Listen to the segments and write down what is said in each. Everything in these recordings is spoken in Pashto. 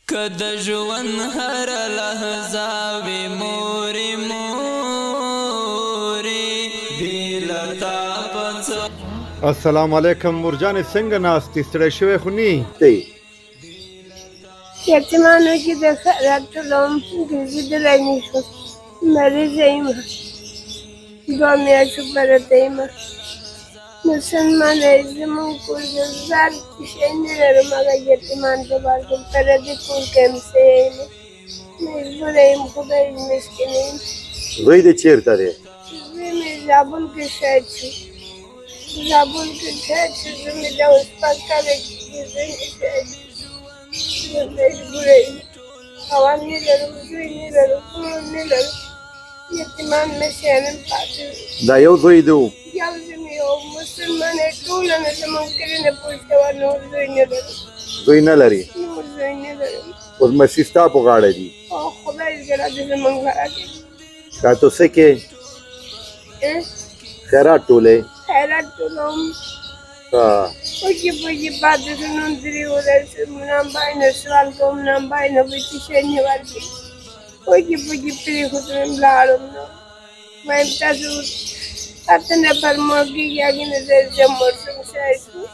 که د ژوند هر لحظه وي مورې مورې بې له تا په څه. السلام علیکم مرجانې څنګه ناستې ستړی شوی خو نه یتیمانو کې د راتلم ګرځېدلی نه شم، مریضه یم، 2 میاشتې پرته یم. مسلمانه زموږ کور د زار شی نه لرم، هغه یتیمان ته ورکړم. پردي کور کې همسایه یم، مجبوره یم، خدای مسکینه یم. زوی دې چېرته دی؟ زوی مې زابل کې شهید شو، زابل کې شهید شو. زه مې د هسپتال کې زوی مې شهید شو. زه مجبوره یم، خاوند نه لرم، زوی نه لرم، کور نه لرم. یتیمان مې شیانم پاتې دي. دا یو زوی دی و؟ یو زه مې یو مسلمانه ټولنه زموږ کلي نه پوښته وه، نور زوی نه لرم. زوی نه لري؟ نور زوی نه لرم. اوس مسیح ستا په غاړه دي. او خدای جل دې زموږ غاړه کې دا ته څه کې خیرات ټولې؟ خیرات ټولوم. وږي پږي پاتې شو، نن 3 ورځې شو، نامبای نه سوال کوم، نامبای نه به څه شی نه ورکړي. وږي پږي پرېښودم، لاړم نه. وایم تاسو اته نفر مړ کېږي، هغې نه زه مړ شم، شهید شوم.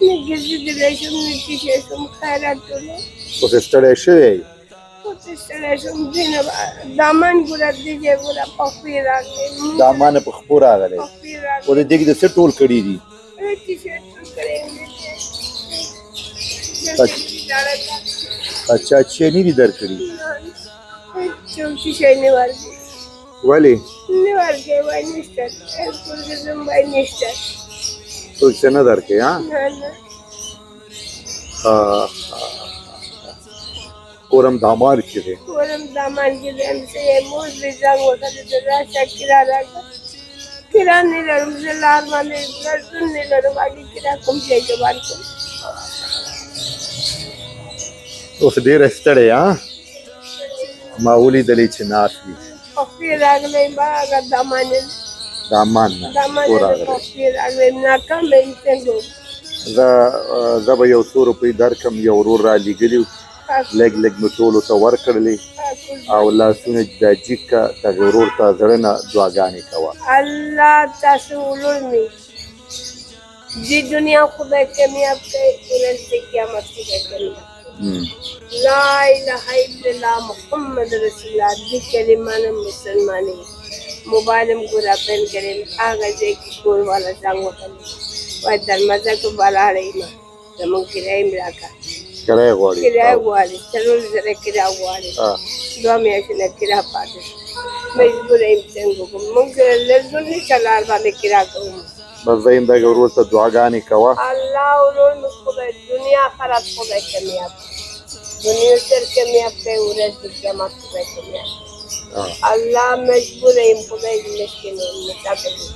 نه ګرځېدلی شم، نه څه شی شم، خیرات ټولوم. اوس ستړی شوی؟ اوس ستړی شم. ځینې دامان ګوره، دې ځای ګوره پخپې راغلی، دامان په خپو راغلی. پخپې راغلی. او د دې کې د څه ټول کړي دي؟ څه شی ټول کړی یم. اچھا چې نه دي درکړي؟ څوک څه شی نه ورکوي. ولې؟ نه ورکوي، وایي نشته، کور کې ځم وایي نشته. څوک څه نه درکوي؟ نه نه. کورم دامان کې دی؟ کورم دامان کې دی. همسایه مور مې زنګ وکړی، د راشه کرا راکړه. کرا نه لرم، زه لار باندې لړزون نه لرم، هغې کرا کوم ځای کې ورکړم. اوس ډېره ستړی ما ولیدلې چې ناست وي. پخپې راغلی یم، هغه دامان نه دامان نه کور راغلی. پخپې راغلی یم، ناکامه یم. څنګه زه به یو څو روپۍ درکړم، یو ورور را لېږلي و، لږ لږ مې ټولو ته ورکړلې او لاسونه دا جګ کړه، دغې ورور ته زړه نه دعاګانې کوه. الله تاسو ولوړمي، دې دنیا خدای کامیاب کړي، ورځ د قیامت خدای کامیاب. لا اله الا الله محمد رسول الله. دې کلمه نه مسلمانې موبایل م ګوره پین کړم، هغه ځای کې کور والا زنګ وکړی، وایي دروازه کې ولاړه یم، زموږ کرایه مې راکړه. کرایه غواړي؟ کرایه غواړي، 4 زره کرایه غواړي. 2 میاشتې نه کرایه پاتې شو، مجبوره یم. څنګه وکړم؟ موږ لږ نشته لار باندې کرایه کوو. بس زه یم دغه ورور ته دعاګانې کوه. الله ورور مې خدای دنیا آخرت خدای کامیاب کړي، دنیا سر کامیاب کړي، ورځ د قیامت خدای کامیاب کړي. الله مجبوره یم، خدای دې مسکین یم، مسافر یم،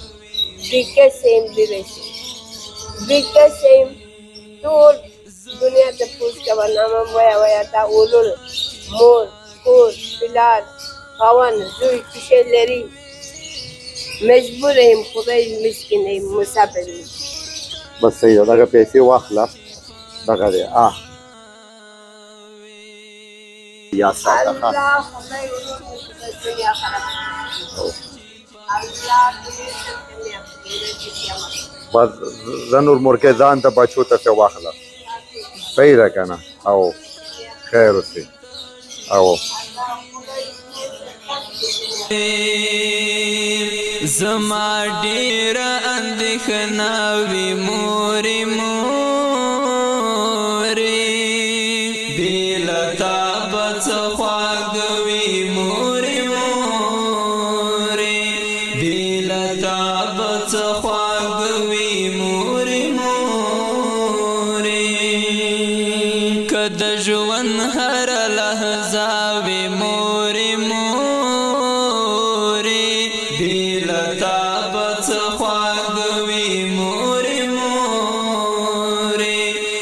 بېکسه یم، بېرسه بېکسه یم. ټول دنیا ته پوښ کوه، نامه وایه وایه تا ولور، مور، کور، پلار، خاوند، زوی څه شی لري. مجبوره یم، خدای مسکینه یم، مسافر یم. بس صحیح ده، دغه پیسې واخله، دغه دی یا ساته الله خدای ورور مې خدای دنیا آخرت الله دې سر کامیاب کړي، ورځ د قیامت. بس زه نور مرکې ځان ته بچو ته واخله. صحیح ده که نه؟ او خیر اوسې. او زما ډېره اندېښنه وي مورې مورې بې له تا به څه خواږه وي مورې مورې بې له تا به څه خواږه وي مورې مورې که د ژوند هره لحظه وي مورې